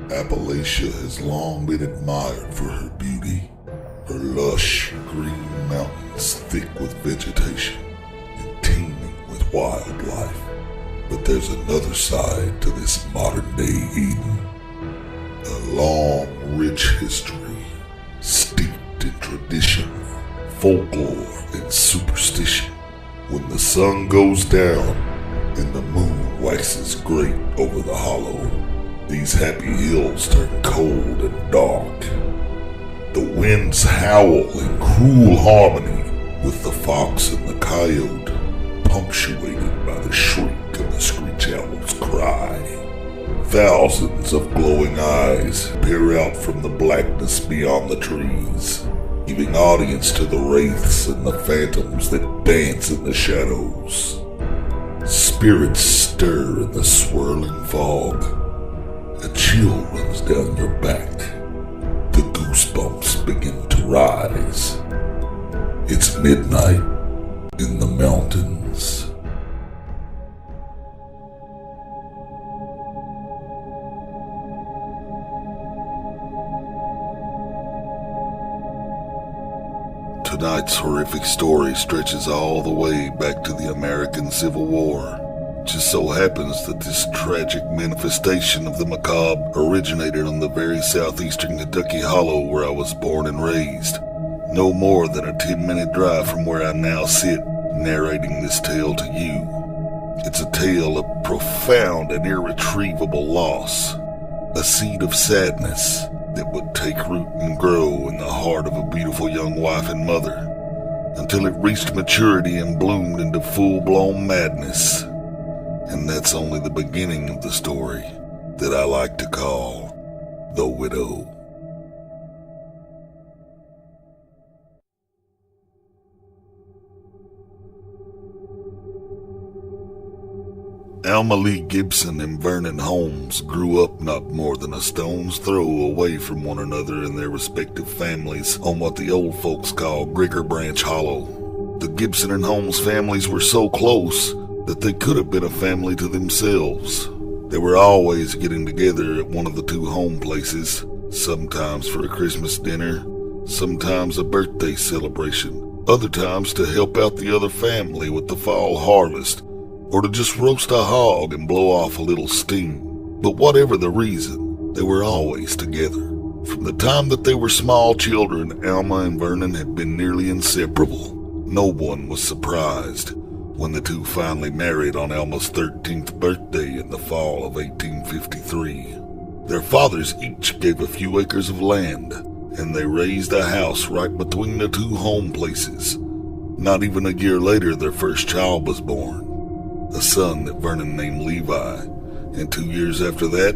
Appalachia has long been admired for her beauty, her lush green mountains thick with vegetation and teeming with wildlife. But there's another side to this modern-day Eden. A long, rich history, steeped in tradition, folklore, and superstition. When the sun goes down and the moon waxes great over the hollow, these happy hills turn cold and dark. The winds howl in cruel harmony with the fox and the coyote, punctuated by the shriek of the screech owl's cry. Thousands of glowing eyes peer out from the blackness beyond the trees, giving audience to the wraiths and the phantoms that dance in the shadows. Spirits stir in the swirling fog. A chill runs down your back. The goosebumps begin to rise. It's midnight in the mountains. Tonight's horrific story stretches all the way back to the American Civil War. Just so happens that this tragic manifestation of the macabre originated on the very southeastern Kentucky hollow where I was born and raised, no more than a 10-minute drive from where I now sit, narrating this tale to you. It's a tale of profound and irretrievable loss, a seed of sadness that would take root and grow in the heart of a beautiful young wife and mother, until it reached maturity and bloomed into full-blown madness. And that's only the beginning of the story that I like to call The Widow. Alma Lee Gibson and Vernon Holmes grew up not more than a stone's throw away from one another in their respective families on what the old folks call Grigger Branch Hollow. The Gibson and Holmes families were so close that they could have been a family to themselves. They were always getting together at one of the two home places, sometimes for a Christmas dinner, sometimes a birthday celebration, other times to help out the other family with the fall harvest, or to just roast a hog and blow off a little steam. But whatever the reason, they were always together. From the time that they were small children, Alma and Vernon had been nearly inseparable. No one was surprised when the two finally married on Alma's 13th birthday in the fall of 1853. Their fathers each gave a few acres of land, and they raised a house right between the two home places. Not even a year later, their first child was born, a son that Vernon named Levi, and 2 years after that,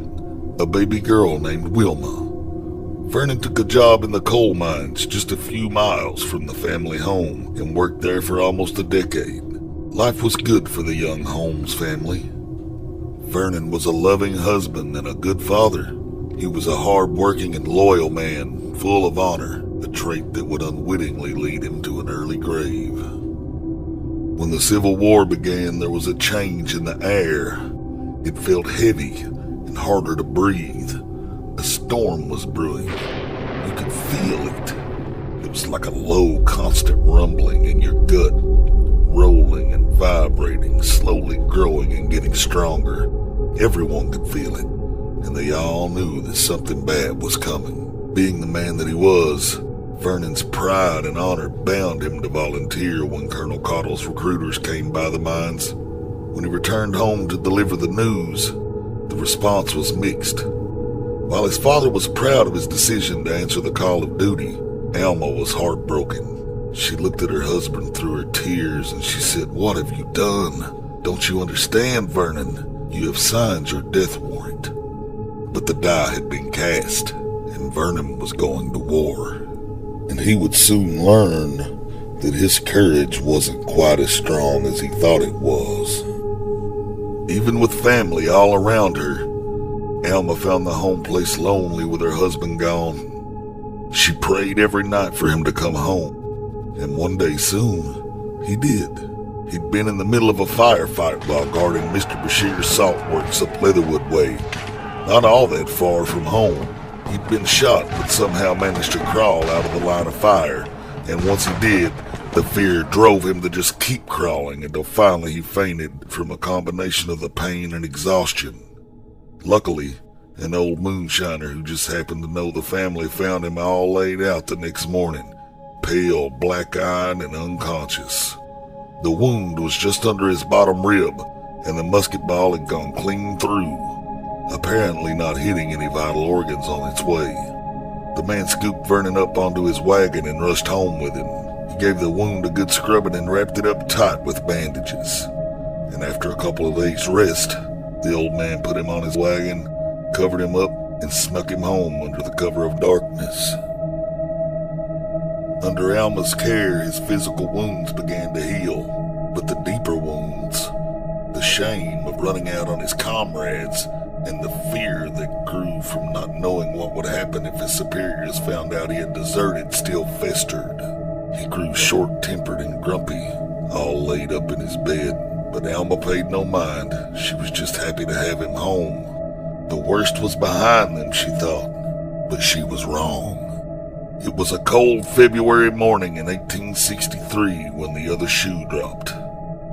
a baby girl named Wilma. Vernon took a job in the coal mines just a few miles from the family home and worked there for almost a decade. Life was good for the young Holmes family. Vernon was a loving husband and a good father. He was a hard-working and loyal man, full of honor, a trait that would unwittingly lead him to an early grave. When the Civil War began, there was a change in the air. It felt heavy and harder to breathe. A storm was brewing. You could feel it. It was like a low, constant rumbling in your gut, rolling and vibrating, slowly growing and getting stronger. Everyone could feel it, and they all knew that something bad was coming. Being the man that he was, Vernon's pride and honor bound him to volunteer when Colonel Cottle's recruiters came by the mines. When he returned home to deliver the news, the response was mixed. While his father was proud of his decision to answer the call of duty, Alma was heartbroken. She looked at her husband through her tears and she said, "What have you done? Don't you understand, Vernon? You have signed your death warrant." But the die had been cast, and Vernon was going to war. And he would soon learn that his courage wasn't quite as strong as he thought it was. Even with family all around her, Alma found the home place lonely with her husband gone. She prayed every night for him to come home. And one day soon, he did. He'd been in the middle of a firefight while guarding Mr. Bashir's salt works up Leatherwood Way. not all that far from home. He'd been shot, but somehow managed to crawl out of the line of fire, and once he did, the fear drove him to just keep crawling until finally he fainted from a combination of the pain and exhaustion. Luckily, an old moonshiner who just happened to know the family found him all laid out the next morning, pale, black-eyed, and unconscious. The wound was just under his bottom rib, and the musket ball had gone clean through, apparently not hitting any vital organs on its way. The man scooped Vernon up onto his wagon and rushed home with him. He gave the wound a good scrubbing and wrapped it up tight with bandages. And after a couple of days' rest, the old man put him on his wagon, covered him up, and snuck him home under the cover of darkness. Under Alma's care, his physical wounds began to heal, but the deeper wounds, the shame of running out on his comrades, and the fear that grew from not knowing what would happen if his superiors found out he had deserted, still festered. He grew short-tempered and grumpy, all laid up in his bed, but Alma paid no mind. She was just happy to have him home. The worst was behind them, she thought, but she was wrong. It was a cold February morning in 1863 when the other shoe dropped.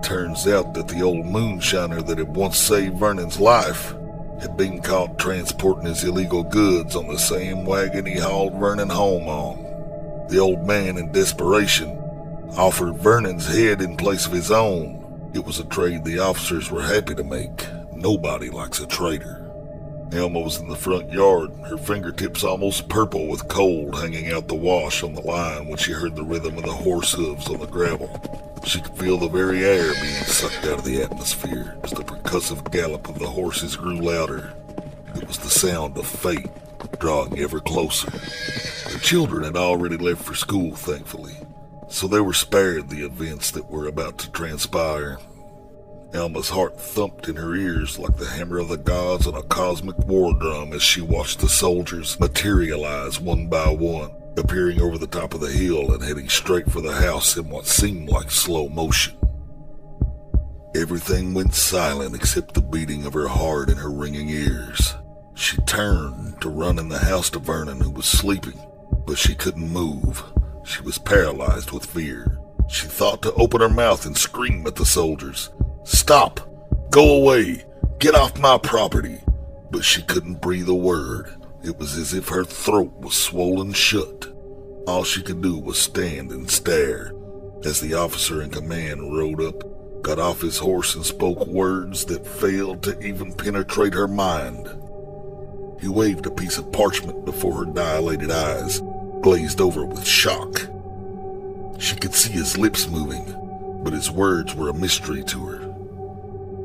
Turns out that the old moonshiner that had once saved Vernon's life had been caught transporting his illegal goods on the same wagon he hauled Vernon home on. The old man, in desperation, offered Vernon's head in place of his own. It was a trade the officers were happy to make. Nobody likes a traitor. Alma was in the front yard, her fingertips almost purple with cold hanging out the wash on the line when she heard the rhythm of the horse hooves on the gravel. She could feel the very air being sucked out of the atmosphere as the percussive gallop of the horses grew louder. It was the sound of fate drawing ever closer. The children had already left for school, thankfully, so they were spared the events that were about to transpire. Alma's heart thumped in her ears like the hammer of the gods on a cosmic war drum as she watched the soldiers materialize one by one, appearing over the top of the hill and heading straight for the house in what seemed like slow motion. Everything went silent except the beating of her heart in her ringing ears. She turned to run in the house to Vernon, who was sleeping, but she couldn't move. She was paralyzed with fear. She thought to open her mouth and scream at the soldiers, "Stop! Go away! Get off my property!" But she couldn't breathe a word. It was as if her throat was swollen shut. All she could do was stand and stare as the officer in command rode up, got off his horse, and spoke words that failed to even penetrate her mind. He waved a piece of parchment before her dilated eyes, glazed over with shock. She could see his lips moving, but his words were a mystery to her.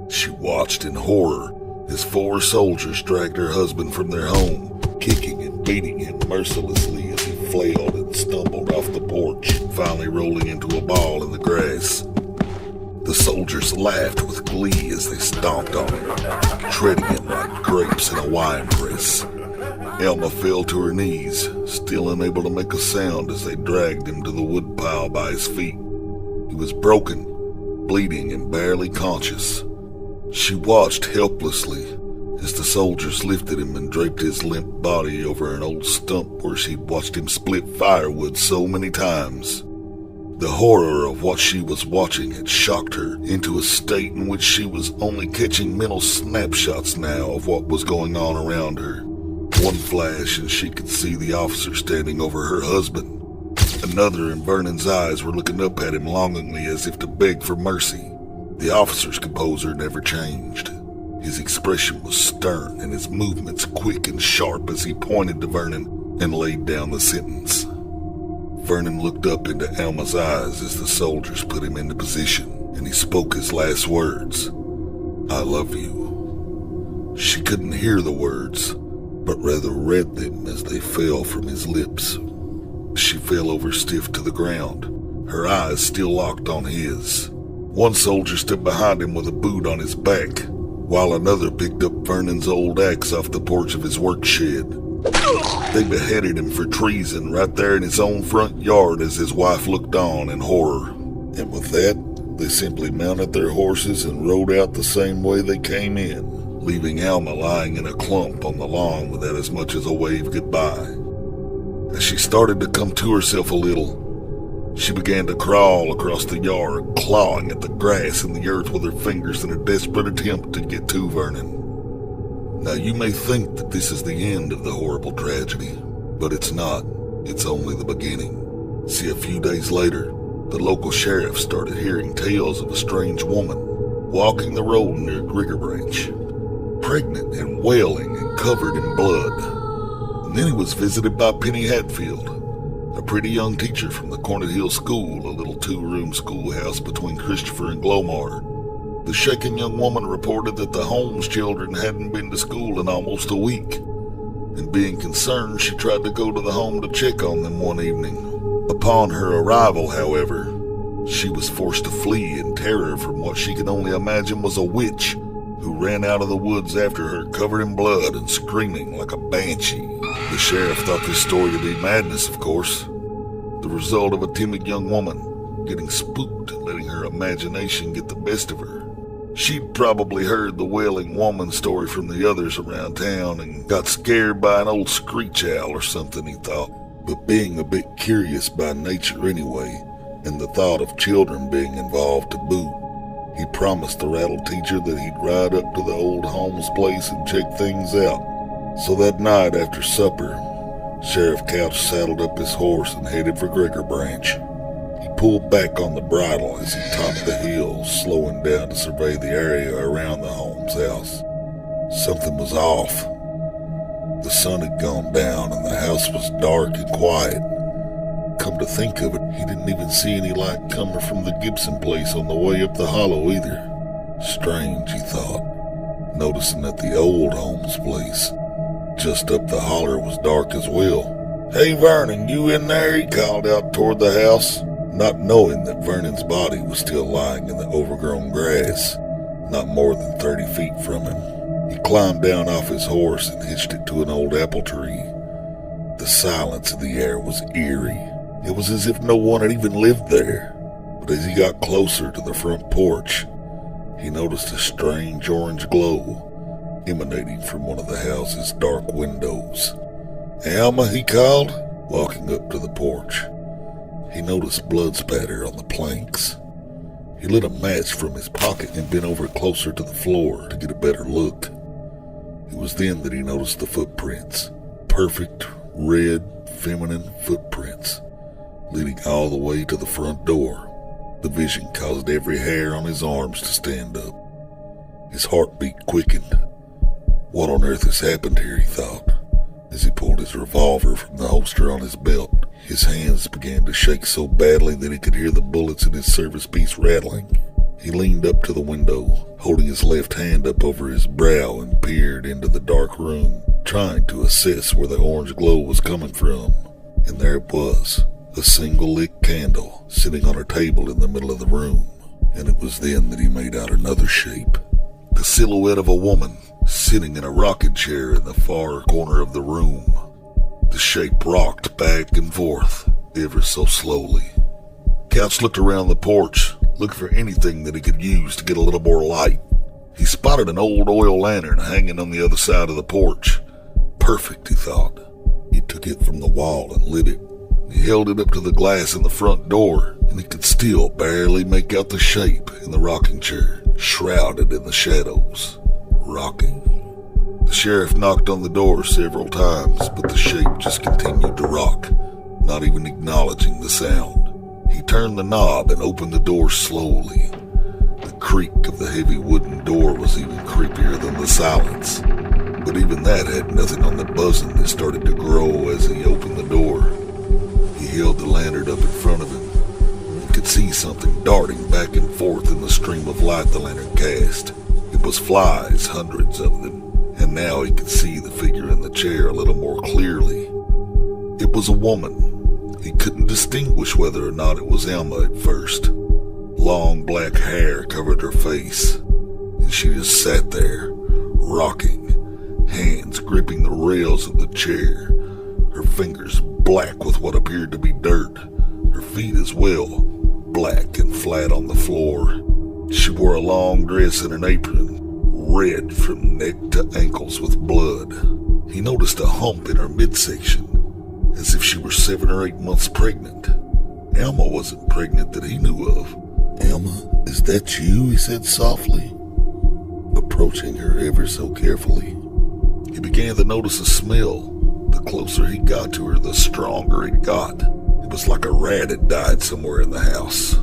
She watched in horror as 4 soldiers dragged her husband from their home, kicking and beating him mercilessly as he flailed and stumbled off the porch, finally rolling into a ball in the grass. The soldiers laughed with glee as they stomped on him, treading him like grapes in a wine press. Alma fell to her knees, still unable to make a sound as they dragged him to the woodpile by his feet. He was broken, bleeding, and barely conscious. She watched helplessly as the soldiers lifted him and draped his limp body over an old stump where she'd watched him split firewood so many times. The horror of what she was watching had shocked her into a state in which she was only catching mental snapshots now of what was going on around her. One flash and she could see the officer standing over her husband. Another, and Vernon's eyes were looking up at him longingly as if to beg for mercy. The officer's composure never changed. His expression was stern and his movements quick and sharp as he pointed to Vernon and laid down the sentence. Vernon looked up into Alma's eyes as the soldiers put him into position, and he spoke his last words, "I love you." She couldn't hear the words, but rather read them as they fell from his lips. She fell over stiff to the ground, her eyes still locked on his. One soldier stood behind him with a boot on his back, while another picked up Vernon's old axe off the porch of his work shed. They beheaded him for treason right there in his own front yard as his wife looked on in horror. And with that, they simply mounted their horses and rode out the same way they came in. leaving Alma lying in a clump on the lawn without as much as a wave goodbye. As she started to come to herself a little, she began to crawl across the yard, clawing at the grass and the earth with her fingers in a desperate attempt to get to Vernon. Now you may think that this is the end of the horrible tragedy, but it's not. It's only the beginning. See, a few days later, the local sheriff started hearing tales of a strange woman walking the road near Grigger Branch, pregnant and wailing and covered in blood. And then he was visited by Penny Hatfield, a pretty young teacher from the Cornet Hill School, a little two-room schoolhouse between Christopher and Glomar. The shaken young woman reported that the Holmes children hadn't been to school in almost a week, and being concerned, she tried to go to the home to check on them one evening. Upon her arrival, however, she was forced to flee in terror from what she could only imagine was a witch who ran out of the woods after her, covered in blood and screaming like a banshee. The sheriff thought this story to be madness, of course, the result of a timid young woman getting spooked and letting her imagination get the best of her. She'd probably heard the wailing woman story from the others around town and got scared by an old screech owl or something, he thought. But being a bit curious by nature anyway, and the thought of children being involved to boot, he promised the rattle teacher that he'd ride up to the old Holmes place and check things out. So that night after supper, Sheriff Couch saddled up his horse and headed for Grigger Branch. He pulled back on the bridle as he topped the hill, slowing down to survey the area around the Holmes house. Something was off. The sun had gone down and the house was dark and quiet. Come to think of it, he didn't even see any light coming from the Gibson place on the way up the hollow either. Strange, he thought, noticing that the old Holmes place just up the holler was dark as well. "Hey, Vernon, you in there?" he called out toward the house, not knowing that Vernon's body was still lying in the overgrown grass, not more than 30 feet from him. He climbed down off his horse and hitched it to an old apple tree. The silence of the air was eerie. It was as if no one had even lived there. But as he got closer to the front porch, he noticed a strange orange glow emanating from one of the house's dark windows. "Alma," he called, walking up to the porch. He noticed blood spatter on the planks. He lit a match from his pocket and bent over closer to the floor to get a better look. It was then that he noticed the footprints. Perfect, red, feminine footprints, leading all the way to the front door. The vision caused every hair on his arms to stand up. His heartbeat quickened. What on earth has happened here, he thought, as he pulled his revolver from the holster on his belt. His hands began to shake so badly that he could hear the bullets in his service piece rattling. He leaned up to the window, holding his left hand up over his brow, and peered into the dark room, trying to assess where the orange glow was coming from. And there it was, a single lit candle sitting on a table in the middle of the room. And it was then that he made out another shape, the silhouette of a woman sitting in a rocking chair in the far corner of the room. The shape rocked back and forth, ever so slowly. Couch looked around the porch, looking for anything that he could use to get a little more light. He spotted an old oil lantern hanging on the other side of the porch. Perfect, he thought. He took it from the wall and lit it. He held it up to the glass in the front door, and he could still barely make out the shape in the rocking chair, shrouded in the shadows, rocking. The sheriff knocked on the door several times, but the shape just continued to rock, not even acknowledging the sound. He turned the knob and opened the door slowly. The creak of the heavy wooden door was even creepier than the silence, but even that had nothing on the buzzing that started to grow as he opened the door. He held the lantern up in front of him. He could see something darting back and forth in the stream of light the lantern cast. It was flies, hundreds of them, and now he could see the figure in the chair a little more clearly. It was a woman. He couldn't distinguish whether or not it was Alma at first. Long black hair covered her face, and she just sat there, rocking, hands gripping the rails of the chair, her fingers black with what appeared to be dirt, her feet as well, black and flat on the floor. She wore a long dress and an apron, red from neck to ankles with blood. He noticed a hump in her midsection, as if she were 7 or 8 months pregnant. Alma wasn't pregnant that he knew of. "Alma, is that you?" he said softly, approaching her ever so carefully. He began to notice a smell. The closer he got to her, the stronger it got. It was like a rat had died somewhere in the house,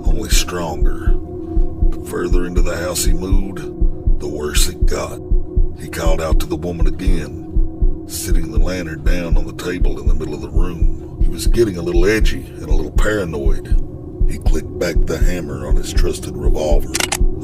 only stronger. The further into the house he moved, the worse it got. He called out to the woman again, sitting the lantern down on the table in the middle of the room. He was getting a little edgy and a little paranoid. He clicked back the hammer on his trusted revolver,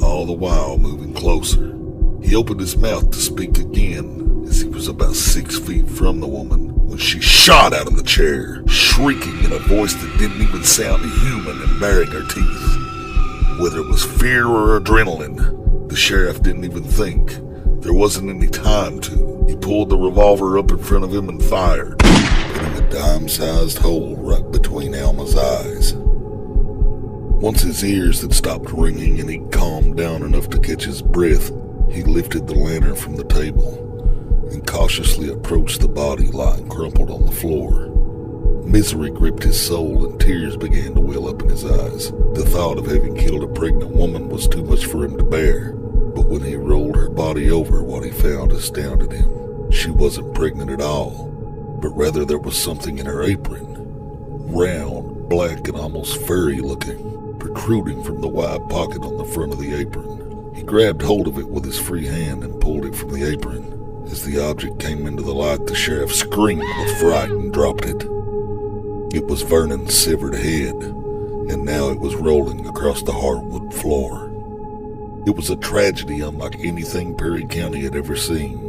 all the while moving closer. He opened his mouth to speak again as he was about 6 feet from the woman when she shot out of the chair, shrieking in a voice that didn't even sound human and baring her teeth. Whether it was fear or adrenaline, the sheriff didn't even think. There wasn't any time to. He pulled the revolver up in front of him and fired, putting a dime-sized hole right between Alma's eyes. Once his ears had stopped ringing and he calmed down enough to catch his breath, he lifted the lantern from the table and cautiously approached the body lying crumpled on the floor. Misery gripped his soul and tears began to well up in his eyes. The thought of having killed a pregnant woman was too much for him to bear. But when he rolled her body over, what he found astounded him. She wasn't pregnant at all, but rather there was something in her apron, round, black, and almost furry looking, protruding from the wide pocket on the front of the apron. He grabbed hold of it with his free hand and pulled it from the apron. As the object came into the light, the sheriff screamed with fright and dropped it. It was Vernon's severed head, and now it was rolling across the hardwood floor. It was a tragedy unlike anything Perry County had ever seen.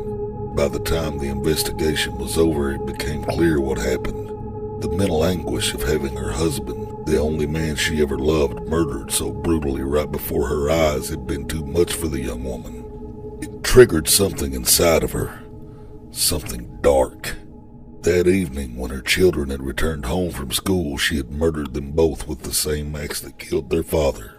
By the time the investigation was over, it became clear what happened. The mental anguish of having her husband, the only man she ever loved, murdered so brutally right before her eyes had been too much for the young woman. It triggered something inside of her, something dark. That evening, when her children had returned home from school, she had murdered them both with the same axe that killed their father.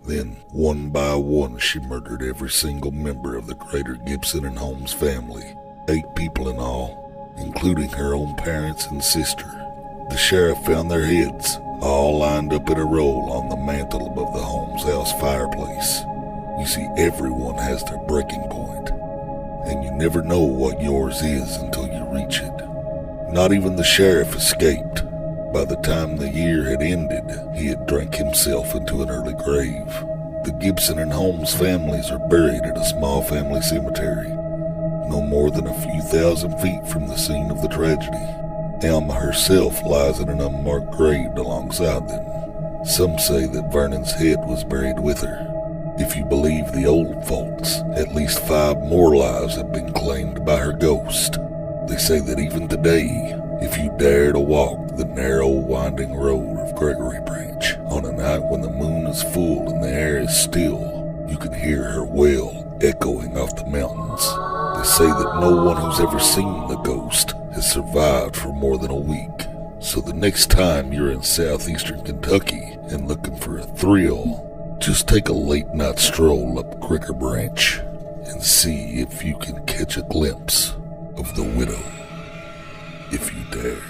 Then, one by one, she murdered every single member of the greater Gibson and Holmes family, 8 people in all, including her own parents and sister. The sheriff found their heads, all lined up in a row on the mantel above the Holmes house fireplace. You see, everyone has their breaking point, and you never know what yours is until you reach it. Not even the sheriff escaped. By the time the year had ended, he had drank himself into an early grave. The Gibson and Holmes families are buried at a small family cemetery, no more than a few thousand feet from the scene of the tragedy. Alma herself lies in an unmarked grave alongside them. Some say that Vernon's head was buried with her. If you believe the old folks, at least 5 more lives have been claimed by her ghost. They say that even today, if you dare to walk the narrow, winding road of Gregory Branch on a night when the moon is full and the air is still, you can hear her wail echoing off the mountains. They say that no one who's ever seen the ghost has survived for more than a week. So the next time you're in southeastern Kentucky and looking for a thrill, just take a late night stroll up Gregory Branch and see if you can catch a glimpse of the widow, if you dare.